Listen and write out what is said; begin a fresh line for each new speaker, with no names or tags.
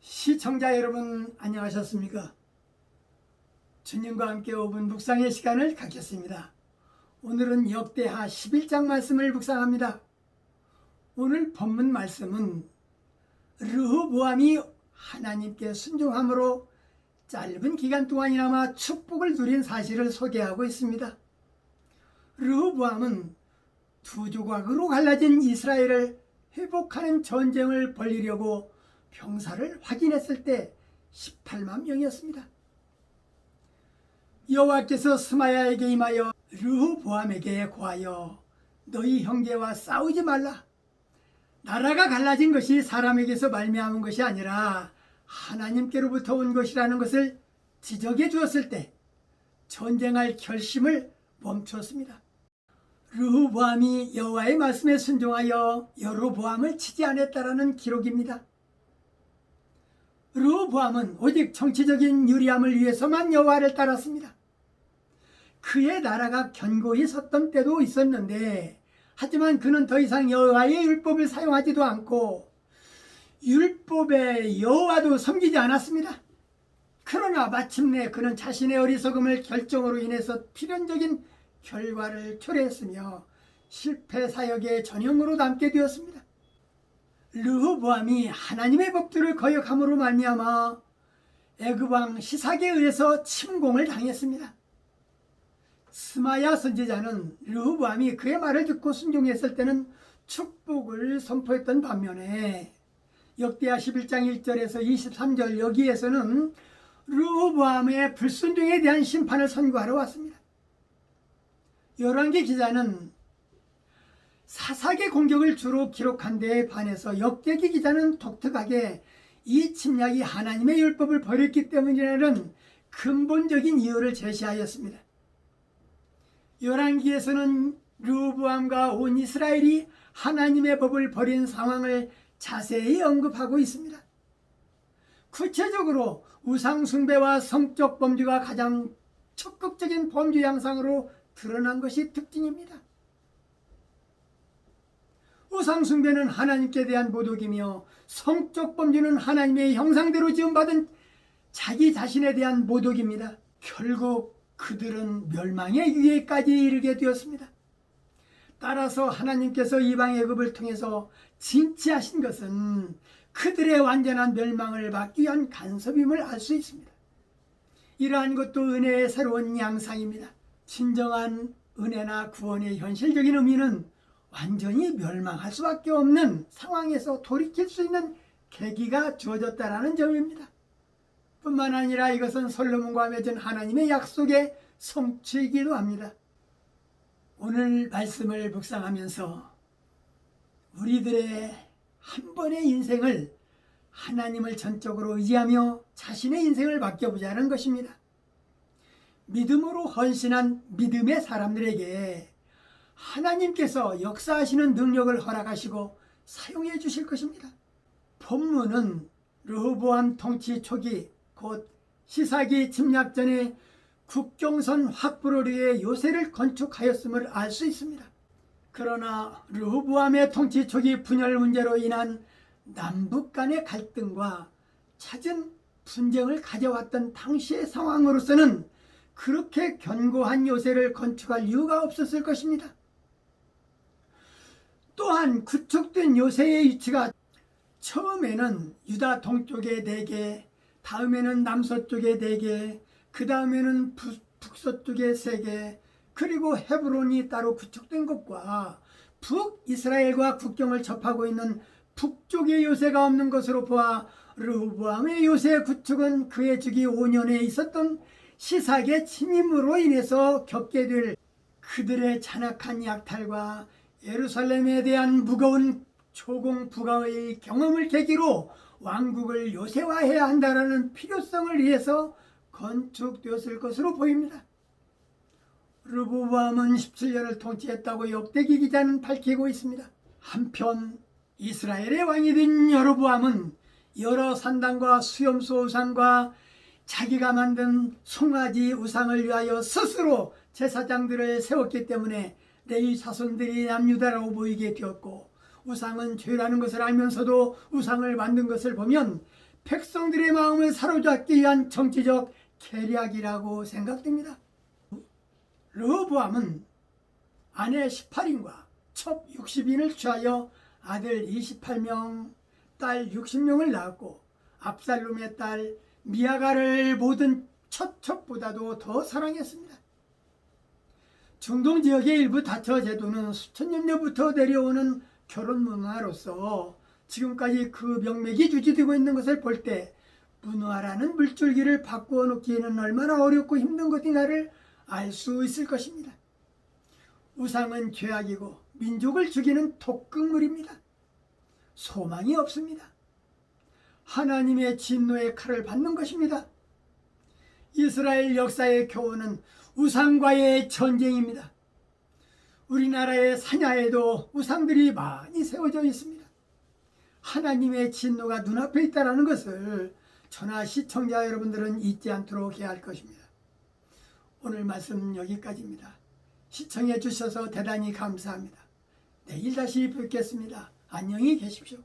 시청자 여러분 안녕하셨습니까? 주님과 함께 5분 묵상의 시간을 갖겠습니다. 오늘은 역대하 11장 말씀을 묵상합니다. 오늘 본문 말씀은 르호보암이 하나님께 순종함으로 짧은 기간 동안이나마 축복을 누린 사실을 소개하고 있습니다. 르호보암은 두 조각으로 갈라진 이스라엘을 회복하는 전쟁을 벌이려고 병사를 확인했을 때 18만 명이었습니다. 여호와께서 스마야에게 임하여 르호보암에게 고하여 너희 형제와 싸우지 말라. 나라가 갈라진 것이 사람에게서 말미암은 것이 아니라 하나님께로부터 온 것이라는 것을 지적해 주었을 때 전쟁할 결심을 멈추었습니다. 르호보암이 여호와의 말씀에 순종하여 여로보암을 치지 않았다라는 기록입니다. 르호보암은 오직 정치적인 유리함을 위해서만 여호와를 따랐습니다. 그의 나라가 견고히 섰던 때도 있었는데, 하지만 그는 더 이상 여호와의 율법을 사용하지도 않고 율법의 여호와도 섬기지 않았습니다. 그러나 마침내 그는 자신의 어리석음을 결정으로 인해서 필연적인 결과를 초래했으며 실패 사역의 전형으로 남게 되었습니다. 르호보암이 하나님의 법도를 거역함으로 말미암아 애굽왕 시삭에 의해서 침공을 당했습니다. 스마야 선지자는 르호보암이 그의 말을 듣고 순종했을 때는 축복을 선포했던 반면에 역대하 11장 1절에서 23절 여기에서는 르호보암의 불순종에 대한 심판을 선고하러 왔습니다. 열왕기 기자는 사사기 공격을 주로 기록한 데에 반해서 역대기 기자는 독특하게 이 침략이 하나님의 율법을 버렸기 때문이라는 근본적인 이유를 제시하였습니다. 열왕기에서는 르호보암과 온 이스라엘이 하나님의 법을 버린 상황을 자세히 언급하고 있습니다. 구체적으로 우상숭배와 성적 범죄가 가장 적극적인 범죄 양상으로 드러난 것이 특징입니다. 우상숭배는 하나님께 대한 모독이며 성적 범죄는 하나님의 형상대로 지음받은 자기 자신에 대한 모독입니다. 결국 그들은 멸망의 위해까지 이르게 되었습니다. 따라서 하나님께서 이방 애굽을 통해서 징치하신 것은 그들의 완전한 멸망을 막기 위한 간섭임을 알 수 있습니다. 이러한 것도 은혜의 새로운 양상입니다. 진정한 은혜나 구원의 현실적인 의미는 완전히 멸망할 수밖에 없는 상황에서 돌이킬 수 있는 계기가 주어졌다라는 점입니다. 뿐만 아니라 이것은 솔로몬과 맺은 하나님의 약속의 성취이기도 합니다. 오늘 말씀을 묵상하면서 우리들의 한 번의 인생을 하나님을 전적으로 의지하며 자신의 인생을 맡겨보자는 것입니다. 믿음으로 헌신한 믿음의 사람들에게 하나님께서 역사하시는 능력을 허락하시고 사용해 주실 것입니다. 본문은 르호보암 통치 초기 곧 시삭이 침략 전에 국경선 확보를 위해 요새를 건축하였음을 알 수 있습니다. 그러나 르호보암의 통치 초기 분열 문제로 인한 남북 간의 갈등과 잦은 분쟁을 가져왔던 당시의 상황으로서는 그렇게 견고한 요새를 건축할 이유가 없었을 것입니다. 또한 구축된 요새의 위치가 처음에는 유다 동쪽에 4개, 다음에는 남서쪽에 4개, 그 다음에는 북서쪽에 3개, 그리고 헤브론이 따로 구축된 것과 북이스라엘과 국경을 접하고 있는 북쪽의 요새가 없는 것으로 보아 르호보암의 요새 구축은 그의 주기 5년에 있었던 시삭의 침임으로 인해서 겪게 될 그들의 잔악한 약탈과 예루살렘에 대한 무거운 초공 부가의 경험을 계기로 왕국을 요새화해야 한다는 필요성을 위해서 건축되었을 것으로 보입니다. 르호보암은 17년을 통치했다고 역대기 기자는 밝히고 있습니다. 한편 이스라엘의 왕이 된 여로보암은 여러 산당과 수염소 우상과 자기가 만든 송아지 우상을 위하여 스스로 제사장들을 세웠기 때문에 레위 자손들이 남유다라고 보이게 되었고, 우상은 죄라는 것을 알면서도 우상을 만든 것을 보면 백성들의 마음을 사로잡기 위한 정치적 계략이라고 생각됩니다. 르호보암은 아내 18인과 첩 60인을 취하여 아들 28명, 딸 60명을 낳았고, 압살롬의 딸 미아가를 모든 첫 첩보다도 더 사랑했습니다. 중동 지역의 일부 다처 제도는 수천 년전부터 내려오는 결혼 문화로서 지금까지 그 명맥이 유지되고 있는 것을 볼 때 문화라는 물줄기를 바꾸어 놓기에는 얼마나 어렵고 힘든 것인가를 알 수 있을 것입니다. 우상은 죄악이고 민족을 죽이는 독극물입니다. 소망이 없습니다. 하나님의 진노의 칼을 받는 것입니다. 이스라엘 역사의 교훈은 우상과의 전쟁입니다. 우리나라의 산야에도 우상들이 많이 세워져 있습니다. 하나님의 진노가 눈앞에 있다는 것을 저나 시청자 여러분들은 잊지 않도록 해야 할 것입니다. 오늘 말씀 여기까지입니다. 시청해 주셔서 대단히 감사합니다. 내일 다시 뵙겠습니다. 안녕히 계십시오.